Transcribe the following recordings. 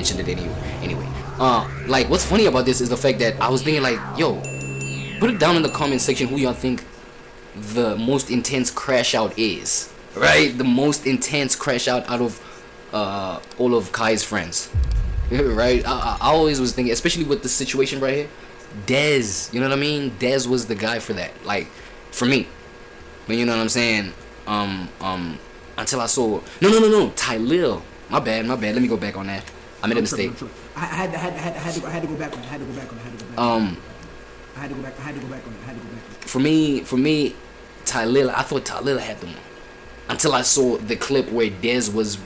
mentioned it anyway. Like, what's funny about this is the fact that I was thinking like, yo, put it down in the comment section who y'all think the most intense crash out is, right? The most intense crash out of all of Kai's friends, right? I always was thinking, especially with the situation right here, Dez, you know what I mean? Dez was the guy for that, like, for me. But you know what I'm saying? Until I saw no, Tylil. My bad. Let me go back on that. I made a mistake. I had to go back on it. For me, Tylil, I thought Tylil had the one. Until I saw the clip where Dez was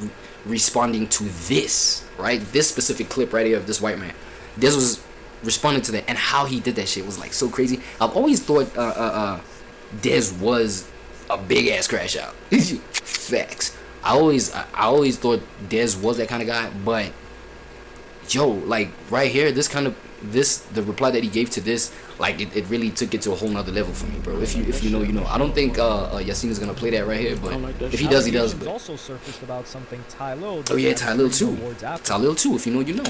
responding to this, right? This specific clip right here of this white man. Dez was responding to that, and how he did that shit was like so crazy. I've always thought Dez was a big ass crash out. Facts. I always thought Dez was that kind of guy, but yo, like right here, the reply that he gave to this, like it really took it to a whole nother level for me, bro. If you know, you know. I don't think Yasin is gonna play that right here, but if he does, he does. But also surfaced about something Tylil. Oh yeah, Tylil too. Tylil too. If you know, you know.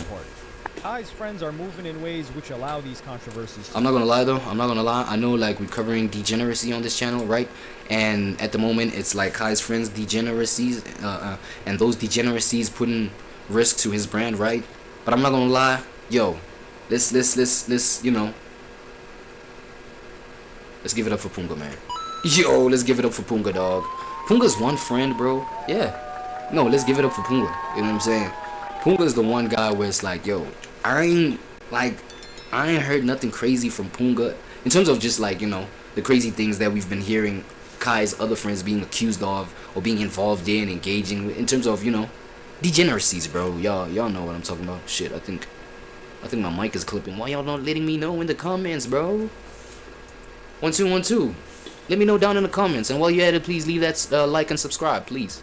Kai's friends are moving in ways which allow these controversies. I'm not gonna lie though. I know, like, we're covering degeneracy on this channel, right? And at the moment, it's like Kai's friends' degeneracies, and those degeneracies putting risk to his brand, right? But I'm not gonna lie, yo, let's you know, let's give it up for Punga, man. Yo, let's give it up for Punga, dog. Punga's one friend, bro. Yeah. No, let's give it up for Punga. You know what I'm saying? Punga's the one guy where it's like, yo, I ain't heard nothing crazy from Punga in terms of just, like, you know, the crazy things that we've been hearing Kai's other friends being accused of or being involved in, engaging with, in terms of, you know, degeneracies, bro. Y'all know what I'm talking about. Shit, I think my mic is clipping. Why y'all not letting me know in the comments, bro? 1 2 1 2. Let me know down in the comments, and while you're at it, please leave that like and subscribe, please.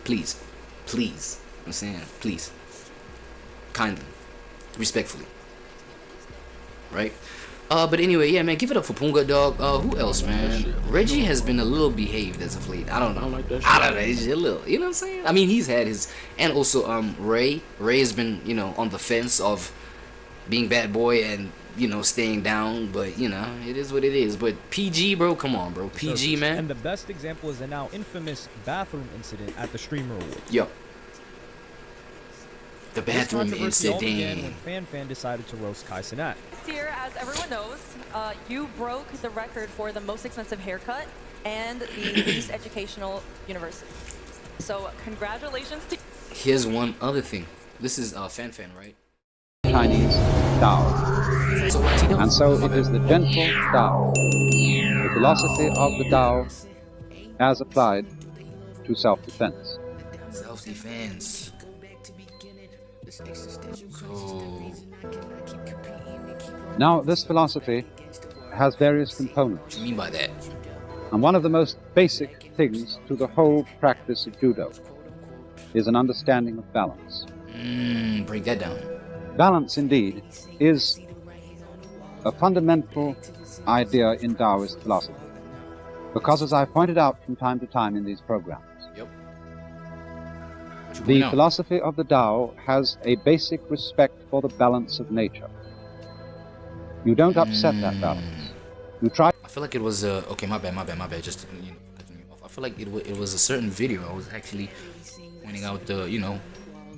I'm saying, please, kindly, respectfully, right? But anyway, yeah, man, give it up for Punga, dog. Who else, man? Reggie has been a little behaved as of late. I don't know. He's just a little, you know what I'm saying? I mean, he's had his, and also Ray has been, you know, on the fence of being bad boy and, you know, staying down, but, you know, it is what it is. But PG, bro, come on, bro. PG, man. And the best example is the now infamous bathroom incident at the Streamer Awards. Yo. The bathroom incident. When Fan decided to roast Kai Cenat. This year, as everyone knows, you broke the record for the most expensive haircut and the least educational university. So congratulations to. Here's one other thing. This is Fan, right? Chinese Tao. So what's he doing? And so it is the gentle Tao, the philosophy of the Tao as applied to self-defense. Self-defense. Cool. Now, this philosophy has various components. What do you mean by that? And one of the most basic things to the whole practice of judo is an understanding of balance. Break that down. Balance, indeed, is a fundamental idea in Taoist philosophy. Because, as I pointed out from time to time in these programs, the philosophy of the Tao has a basic respect for the balance of nature. You don't upset that balance. You try. I feel like it was okay. My bad. Just, you know, cutting you off. I feel like it was a certain video. I was actually pointing out the, you know,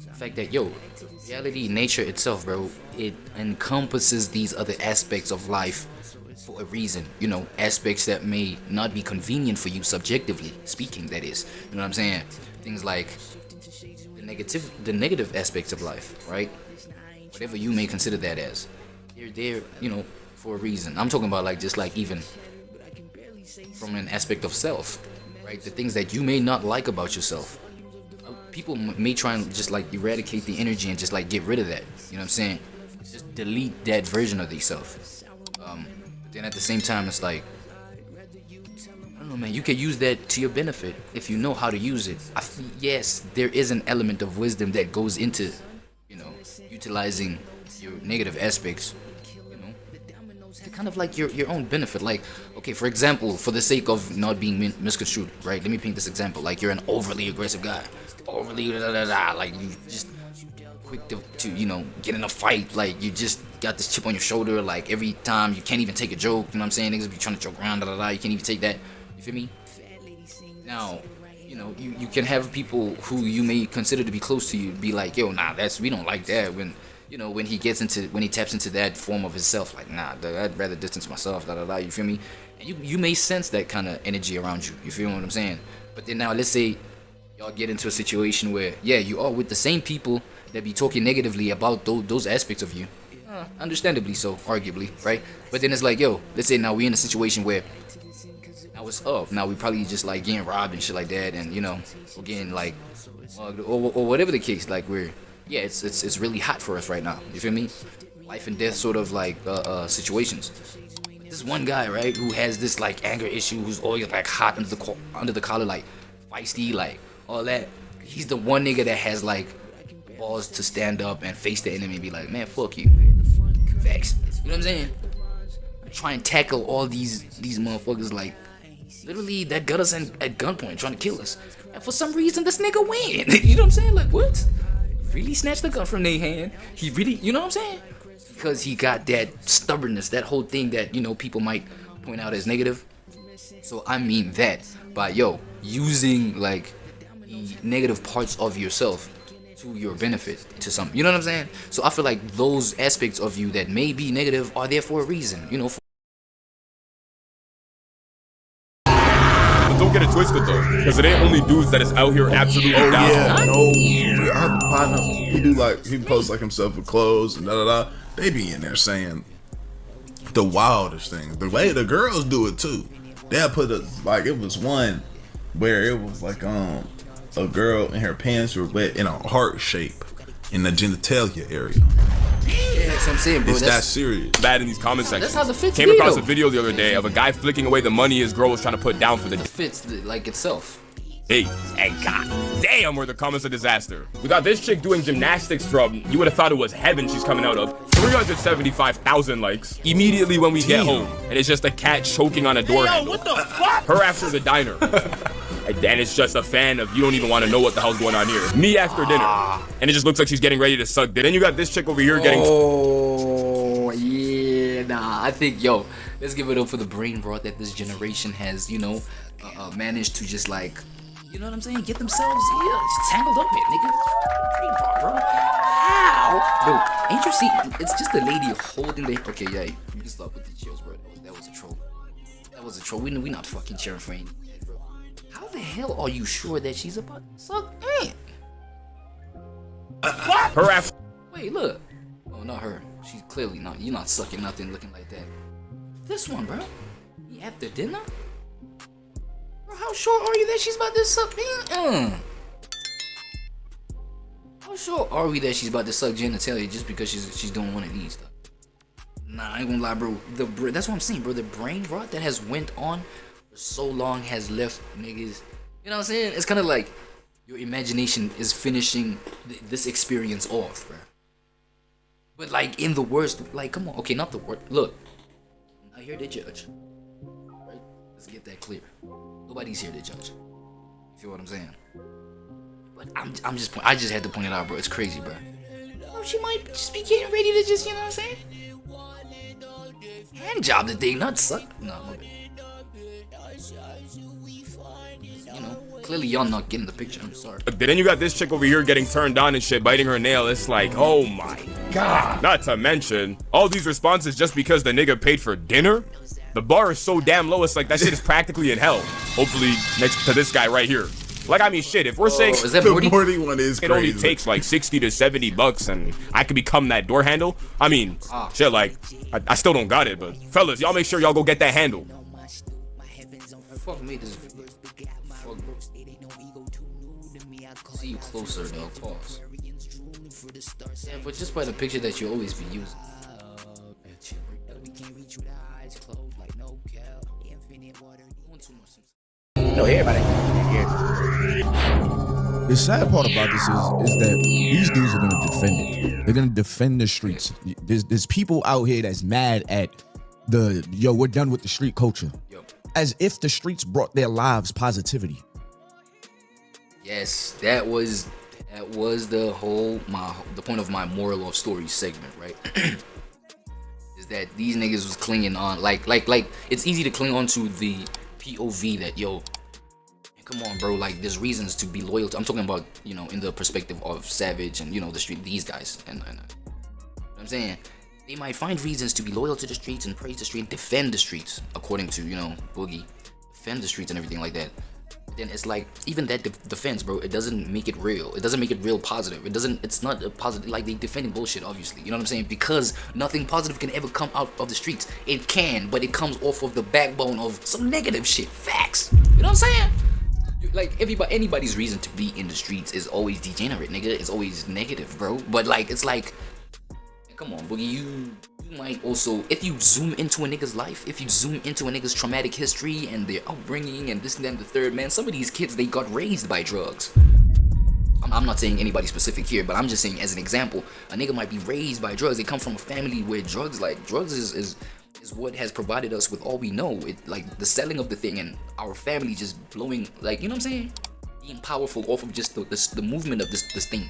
the fact that, yo, reality, nature itself, bro, it encompasses these other aspects of life for a reason. You know, aspects that may not be convenient for you subjectively speaking. That is, you know what I'm saying? Things like the negative aspects of life, right? Whatever you may consider that as, they're there, you know, for a reason. I'm talking about, like, just like even from an aspect of self, right? The things that you may not like about yourself. People may try and just like eradicate the energy and just like get rid of that. You know what I'm saying? Just delete that version of themselves. Then at the same time, it's like, I don't know, man. You can use that to your benefit if you know how to use it. Yes, there is an element of wisdom that goes into, you know, utilizing your negative aspects, you know, to kind of like your own benefit. Like, okay, for example, for the sake of not being misconstrued, right? Let me paint this example. Like, you're an overly aggressive guy, overly like you just quick to you know, get in a fight. Like, you just got this chip on your shoulder. Like, every time you can't even take a joke. You know what I'm saying? Niggas be trying to joke around, you can't even take that. You feel me? Now, you know, you can have people who you may consider to be close to you be like, yo, nah, we don't like that. When, you know, when he taps into that form of himself, like, nah, I'd rather distance myself, you feel me? And you may sense that kind of energy around you. You feel what I'm saying? But then now, let's say y'all get into a situation where, yeah, you are with the same people that be talking negatively about those aspects of you. Understandably so, arguably, right? But then it's like, yo, let's say now we in a situation where now it's off. Now we probably just like getting robbed and shit like that, and you know, we're getting like mugged or whatever the case. Like, yeah, it's really hot for us right now. You feel me? Life and death sort of like situations. This one guy, right, who has this like anger issue, who's always like hot under the collar, like feisty, like all that. He's the one nigga that has like balls to stand up and face the enemy and be like, man, fuck you. Facts. You know what I'm saying? Try and tackle all these motherfuckers like literally that got us at gunpoint trying to kill us. And for some reason this nigga win. You know what I'm saying? Like, what? Really snatched the gun from their hand. He really, you know what I'm saying? Because he got that stubbornness, that whole thing that, you know, people might point out as negative. So I mean that by, yo, using like the negative parts of yourself to your benefit, to some, you know what I'm saying? So I feel like those aspects of you that may be negative are there for a reason, you know. But don't get it twisted though, because it ain't only dudes that is out here absolutely down. Yeah, no, I have a partner. He posts like himself with clothes and da. They be in there saying the wildest things. The way the girls do it too. They'll put like, it was one where it was like a girl and her pants were wet in a heart shape in the genitalia area. Yeah, that's what I'm saying, bro. It's that serious. Bad in these comment sections. That's how the fits Came across though. a video the other day of a guy flicking away the money his girl was trying to put down for the Fits like itself. Hey, and god damn, were the comments a disaster. We got this chick doing gymnastics from, you would have thought it was heaven she's coming out of. 375,000 likes immediately when we get home, and it's just a cat choking on a door handle. What the fuck? Her after the diner. And it's just a fan of, you don't even want to know what the hell's going on here. Me after dinner. And it just looks like she's getting ready to suck. Then you got this chick over here getting... Oh, yeah, nah. I think, yo, let's give it up for the brain rot that this generation has, you know, managed to just like, you know what I'm saying? Get themselves, tangled up in, nigga. Brain rot, bro. How? Bro, ain't you see? It's just a lady holding the... Okay, yeah, you can stop with the chills, bro. That was a troll. That was a troll. We not fucking cheering for any... How the hell are you sure that she's about to suck in? Her after... Wait, look. Oh, not her. She's clearly not. You're not sucking nothing looking like that. This one, bro. After dinner? Bro, how sure are you that she's about to suck in? How sure are we that she's about to suck genitalia just because she's doing one of these stuff? Nah, I ain't gonna lie, bro. That's what I'm saying, bro. The brain rot that has went on for so long has left niggas. You know what I'm saying? It's kind of like your imagination is finishing this experience off, bro. But like in the worst, like, come on, okay, not the worst. Look, I'm not here to judge. Right? Let's get that clear. Nobody's here to judge. You feel what I'm saying? But I just had to point it out, bro. It's crazy, bro. Oh, she might just be getting ready to just, you know what I'm saying? Hand job the thing, not suck. No, my bad. You know, clearly y'all not getting the picture. I'm sorry. Then you got this chick over here getting turned on and shit, biting her nail. It's like, oh my god. Not to mention, all these responses just because the nigga paid for dinner? The bar is so damn low, it's like that shit is practically in hell. Hopefully next to this guy right here. Like, I mean, shit, if we're saying is that The Morty? Morty one is it crazy. only takes like 60 to 70 bucks and I could become that door handle, I mean, shit, like, I still don't got it, but fellas, y'all make sure y'all go get that handle. Fuck me, this. Fuck, bro. See you closer, though. Pause. Yeah, but just by the picture that you always be using. No, everybody. The sad part about this is that these dudes are gonna defend it. They're gonna defend the streets. There's people out here that's mad at the we're done with the street culture. As if the streets brought their lives positivity. Yes, that was That was the point of my moral of story segment, right? Is that these niggas was clinging on like it's easy to cling on to the POV that yo, come on bro, like there's reasons to be loyal to. I'm talking about, you know, in the perspective of Savage and, you know, the street, these guys, and you know what I'm saying, they might find reasons to be loyal to the streets and praise the street and defend the streets, according to, you know, Boogie, defend the streets and everything like that. Then it's like, even that defense, bro, it doesn't make it real. It doesn't make it real positive. It's not a positive, like they defending bullshit, obviously. You know what I'm saying? Because nothing positive can ever come out of the streets. It can, but it comes off of the backbone of some negative shit. Facts. You know what I'm saying? Like, anybody's reason to be in the streets is always degenerate, nigga. It's always negative, bro. But like, it's like, come on, Boogie, you might also, if you zoom into a nigga's life, if you zoom into a nigga's traumatic history and their upbringing and this and that and the third, man, some of these kids, they got raised by drugs. I'm not saying anybody specific here, but I'm just saying as an example, a nigga might be raised by drugs. They come from a family where drugs is what has provided us with all we know. It, like the selling of the thing and our family just blowing, like, you know what I'm saying, being powerful off of just the movement of this thing.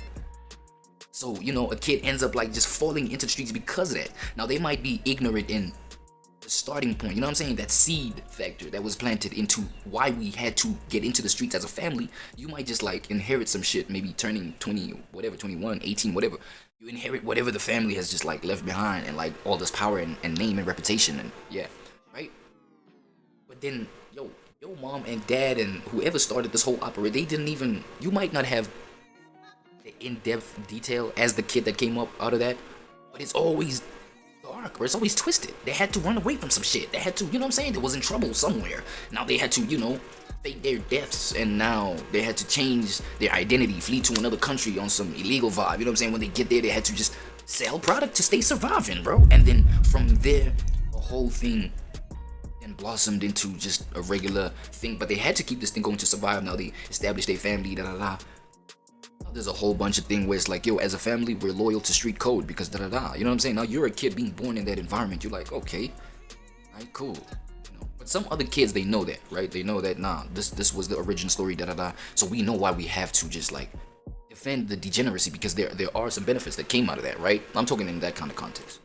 So, you know, a kid ends up like just falling into the streets because of that. Now, they might be ignorant in the starting point, you know what I'm saying? That seed factor that was planted into why we had to get into the streets as a family. You might just like inherit some shit, maybe turning 20, whatever, 21, 18, whatever. You inherit whatever the family has just like left behind and like all this power and name and reputation and yeah, right? But then, your mom and dad and whoever started this whole operation, they didn't even, you might not have in-depth detail as the kid that came up out of that, but it's always dark or it's always twisted. They had to run away from some shit. They had to, you know what I'm saying, they was in trouble somewhere. Now they had to, you know, fake their deaths, and now they had to change their identity, flee to another country on some illegal vibe, you know what I'm saying? When they get there, they had to just sell product to stay surviving, bro. And then from there, the whole thing then blossomed into just a regular thing, but they had to keep this thing going to survive. Now they established their family, There's a whole bunch of things where it's like, yo, as a family, we're loyal to street code because you know what I'm saying? Now you're a kid being born in that environment. You're like, okay, alright, cool. You know? But some other kids, they know that, right? They know that, nah, this was the origin story, So we know why we have to just like defend the degeneracy because there are some benefits that came out of that, right? I'm talking in that kind of context.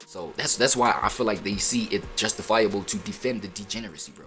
So that's why I feel like they see it justifiable to defend the degeneracy, bro.